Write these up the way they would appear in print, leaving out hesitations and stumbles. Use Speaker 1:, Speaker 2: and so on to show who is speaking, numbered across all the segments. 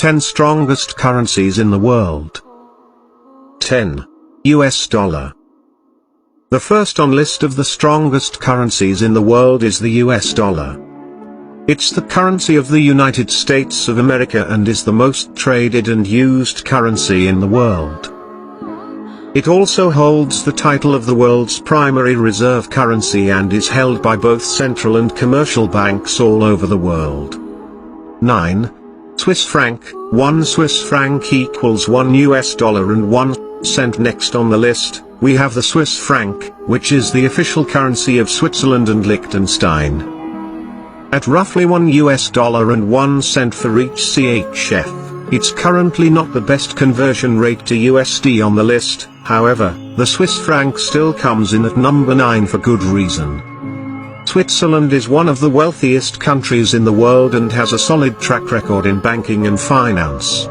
Speaker 1: 10 strongest currencies in the world. 10. US dollar. The first on list of the strongest currencies in the world is the US dollar. It's the currency of the United States of America and is the most traded and used currency in the world. It also holds the title of the world's primary reserve currency and is held by both central and commercial banks all over the world. 9. Swiss franc. 1 Swiss franc equals 1 US dollar and 1 cent. Next on the list, we have the Swiss franc, which is the official currency of Switzerland and Liechtenstein. At roughly 1 US dollar and 1 cent for each CHF, it's currently not the best conversion rate to USD on the list. However, the Swiss franc still comes in at number 9 for good reason. Switzerland is one of the wealthiest countries in the world and has a solid track record in banking and finance.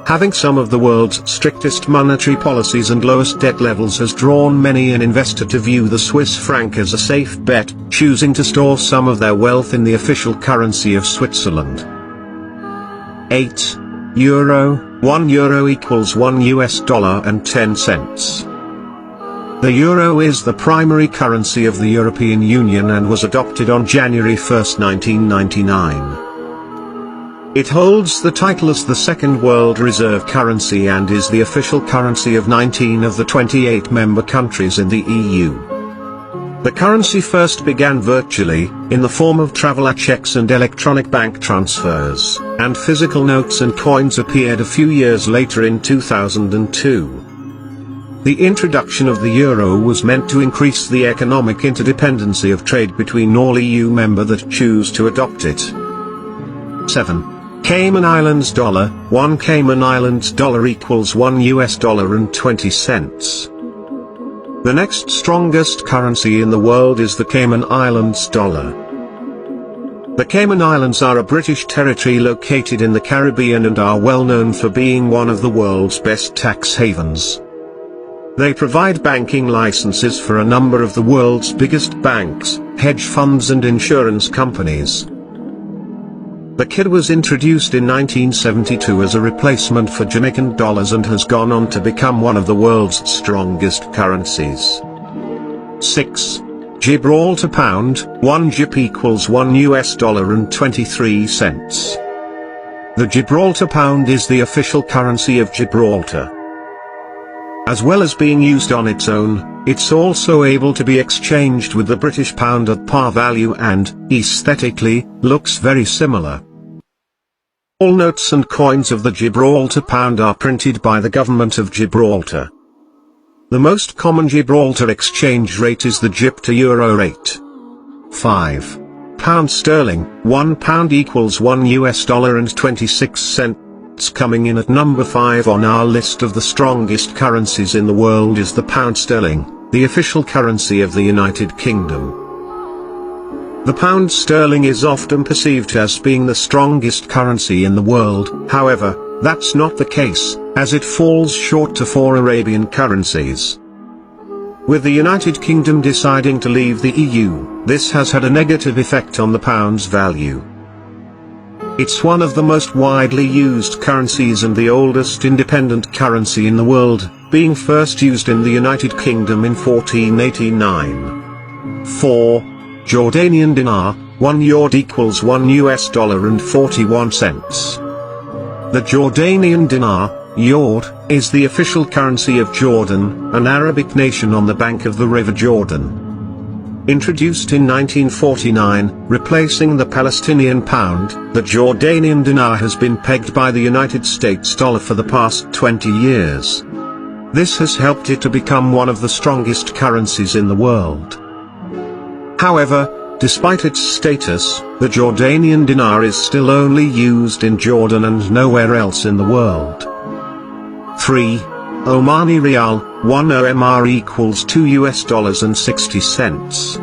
Speaker 1: Having some of the world's strictest monetary policies and lowest debt levels has drawn many an investor to view the Swiss franc as a safe bet, choosing to store some of their wealth in the official currency of Switzerland. 8. Euro. 1 euro equals 1 US dollar and 10 cents. The euro is the primary currency of the European Union and was adopted on January 1, 1999. It holds the title as the second world reserve currency and is the official currency of 19 of the 28 member countries in the EU. The currency first began virtually, in the form of traveller checks and electronic bank transfers, and physical notes and coins appeared a few years later in 2002. The introduction of the euro was meant to increase the economic interdependency of trade between all EU members that choose to adopt it. 7. Cayman Islands dollar. 1 Cayman Islands dollar equals 1 US dollar and 20 cents. The next strongest currency in the world is the Cayman Islands dollar. The Cayman Islands are a British territory located in the Caribbean and are well known for being one of the world's best tax havens. They provide banking licenses for a number of the world's biggest banks, hedge funds and insurance companies. The KID was introduced in 1972 as a replacement for Jamaican dollars and has gone on to become one of the world's strongest currencies. 6. Gibraltar pound. 1 GIP equals 1 US dollar and 23 cents. The Gibraltar pound is the official currency of Gibraltar. As well as being used on its own, it's also able to be exchanged with the British pound at par value and, aesthetically, looks very similar. All notes and coins of the Gibraltar pound are printed by the government of Gibraltar. The most common Gibraltar exchange rate is the GIP to euro rate. 5. Pound sterling. 1 pound equals 1 US dollar and 26 cents. Coming in at number 5 on our list of the strongest currencies in the world is the pound sterling, the official currency of the United Kingdom. The pound sterling is often perceived as being the strongest currency in the world. However, that's not the case, as it falls short to 4 Arabian currencies. With the United Kingdom deciding to leave the EU, this has had a negative effect on the pound's value. It's one of the most widely used currencies and the oldest independent currency in the world, being first used in the United Kingdom in 1489. 4. Jordanian dinar. 1 yard equals 1 US dollar and 41 cents. The Jordanian dinar, yard, is the official currency of Jordan, an Arabic nation on the bank of the River Jordan. Introduced in 1949, replacing the Palestinian pound, the Jordanian dinar has been pegged by the United States dollar for the past 20 years. This has helped it to become one of the strongest currencies in the world. However, despite its status, the Jordanian dinar is still only used in Jordan and nowhere else in the world. 3. Omani Rial. 1 OMR equals 2 US dollars and 60 cents.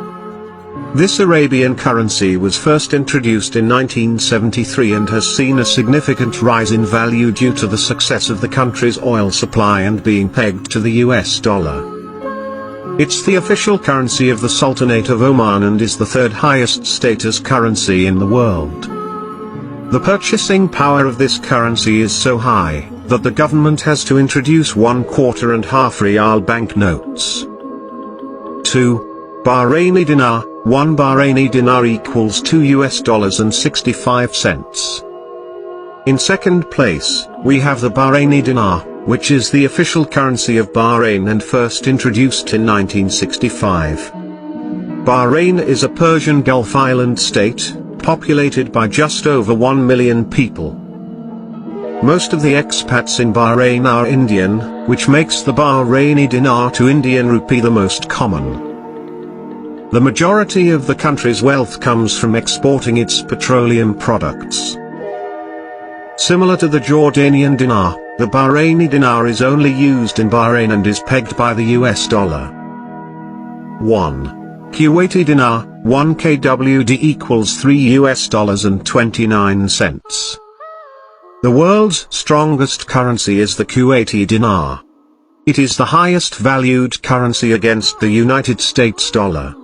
Speaker 1: This Arabian currency was first introduced in 1973 and has seen a significant rise in value due to the success of the country's oil supply and being pegged to the US dollar. It's the official currency of the Sultanate of Oman and is the third highest status currency in the world. The purchasing power of this currency is so high, that the government has to introduce 1 quarter and half rial banknotes. 2. Bahraini dinar. 1 Bahraini dinar equals $2.65. In second place, we have the Bahraini dinar, which is the official currency of Bahrain and first introduced in 1965. Bahrain is a Persian Gulf island state, populated by just over 1 million people. Most of the expats in Bahrain are Indian, which makes the Bahraini dinar to Indian rupee the most common. The majority of the country's wealth comes from exporting its petroleum products. Similar to the Jordanian dinar, the Bahraini dinar is only used in Bahrain and is pegged by the US dollar. 1. Kuwaiti dinar. 1 KWD equals $3.29. The world's strongest currency is the Kuwaiti dinar. It is the highest valued currency against the United States dollar.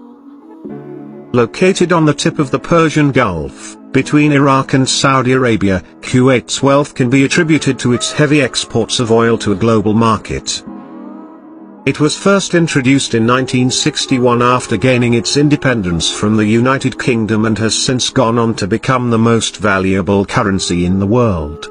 Speaker 1: Located on the tip of the Persian Gulf, between Iraq and Saudi Arabia, Kuwait's wealth can be attributed to its heavy exports of oil to a global market. It was first introduced in 1961 after gaining its independence from the United Kingdom and has since gone on to become the most valuable currency in the world.